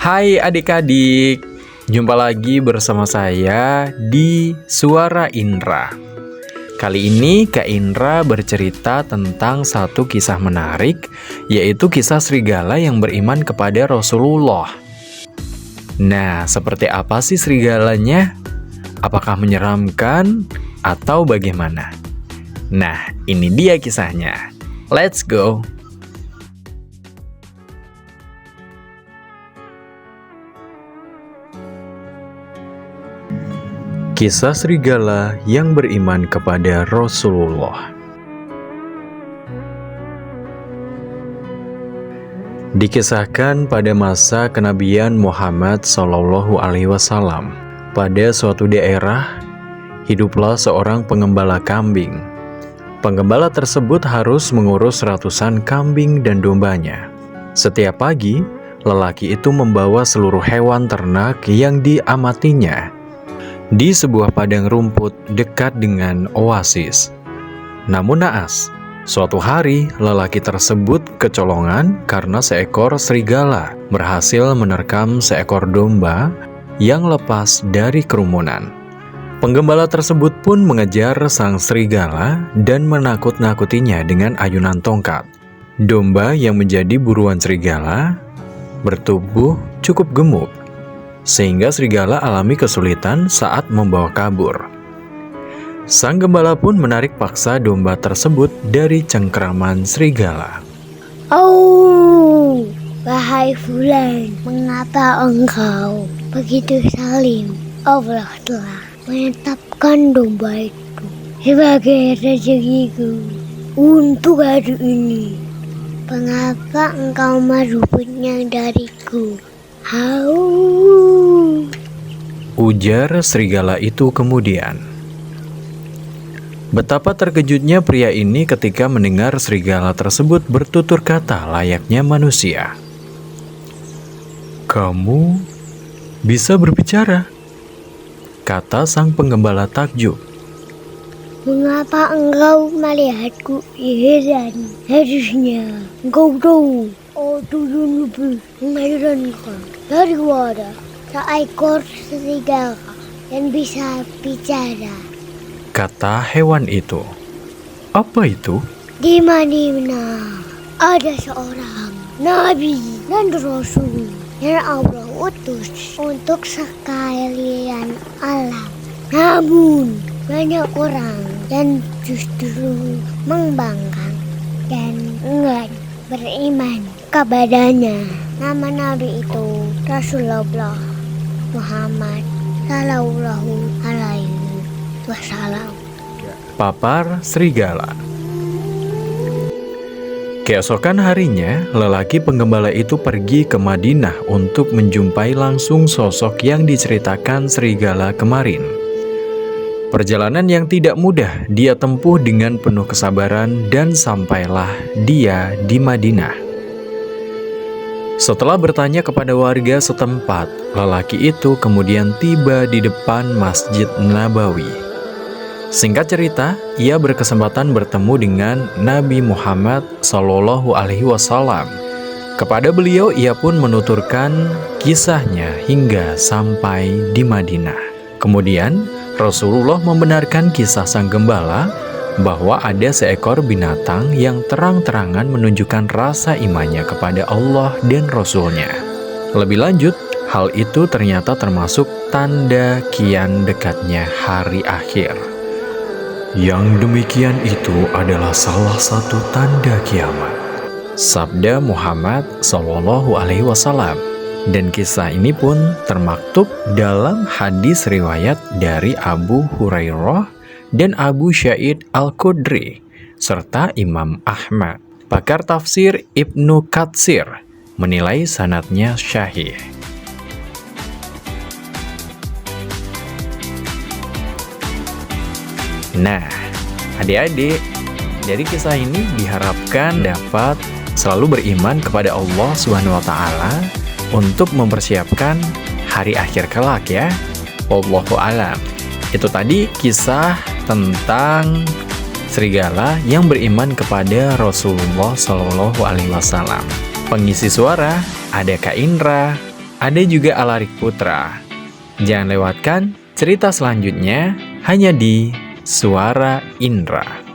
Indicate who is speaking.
Speaker 1: Hai adik-adik, jumpa lagi bersama saya di Suara Indra. Kali ini Kak Indra bercerita tentang satu kisah menarik, yaitu kisah serigala yang beriman kepada Rasulullah. Nah, seperti apa sih serigalanya? Apakah menyeramkan atau bagaimana? Nah, ini dia kisahnya. Let's go! Kisah serigala yang beriman kepada Rasulullah. Dikisahkan pada masa kenabian Muhammad SAW, pada suatu daerah, hiduplah seorang penggembala kambing. Penggembala tersebut harus mengurus ratusan kambing dan dombanya. Setiap pagi, lelaki itu membawa seluruh hewan ternak yang diamatinya di sebuah padang rumput dekat dengan oasis. Namun naas, suatu hari lelaki tersebut kecolongan karena seekor serigala berhasil menerkam seekor domba yang lepas dari kerumunan. Penggembala tersebut pun mengejar sang serigala dan menakut-nakutinya dengan ayunan tongkat. Domba yang menjadi buruan serigala bertubuh cukup gemuk, sehingga serigala alami kesulitan saat membawa kabur. Sang gembala pun menarik paksa domba tersebut dari cengkeraman serigala.
Speaker 2: Oh, wahai Fulan, mengapa engkau begitu salim? Allah telah menetapkan domba itu sebagai rezekiku untuk hari ini. Mengapa engkau merebutnya dariku?
Speaker 1: Ujar serigala itu kemudian. Betapa terkejutnya pria ini ketika mendengar serigala tersebut bertutur kata layaknya manusia. "Kamu bisa berbicara?" kata sang penggembala takjub.
Speaker 2: Mengapa engkau melihatku heran? Harusnya engkau tahu. Oh, turun lebih mengherankan daripada seekor serigala yang bisa bicara,
Speaker 1: kata hewan itu. Apa itu?
Speaker 2: Di mana ada seorang nabi dan rasul yang Allah utus untuk sekalian alam. Namun banyak orang yang justru membangkang dan enggan beriman kepadanya. Nama nabi itu Rasulullah Muhammad Sallallahu Alaihi Wasallam.
Speaker 1: Papar serigala. Keesokan harinya, lelaki penggembala itu pergi ke Madinah untuk menjumpai langsung sosok yang diceritakan serigala kemarin. Perjalanan yang tidak mudah dia tempuh dengan penuh kesabaran dan sampailah dia di Madinah. Setelah bertanya kepada warga setempat, lelaki itu kemudian tiba di depan Masjid Nabawi. Singkat cerita, ia berkesempatan bertemu dengan Nabi Muhammad SAW. Kepada beliau, ia pun menuturkan kisahnya hingga sampai di Madinah. Kemudian, Rasulullah membenarkan kisah sang gembala bahwa ada seekor binatang yang terang-terangan menunjukkan rasa imannya kepada Allah dan Rasul-Nya. Lebih lanjut, hal itu ternyata termasuk tanda kian dekatnya hari akhir. Yang demikian itu adalah salah satu tanda kiamat, sabda Muhammad SAW. Dan kisah ini pun termaktub dalam hadis riwayat dari Abu Hurairah dan Abu Sa'id Al-Khudri, serta Imam Ahmad. Pakar tafsir Ibnu Katsir menilai sanadnya syahih. Nah, adik-adik, dari kisah ini diharapkan dapat selalu beriman kepada Allah SWT untuk mempersiapkan hari akhir kelak ya. Wallahu a'lam. Itu tadi kisah tentang serigala yang beriman kepada Rasulullah SAW. Pengisi suara ada Kak Indra, ada juga Alarik Putra. Jangan lewatkan cerita selanjutnya hanya di Suara Indra.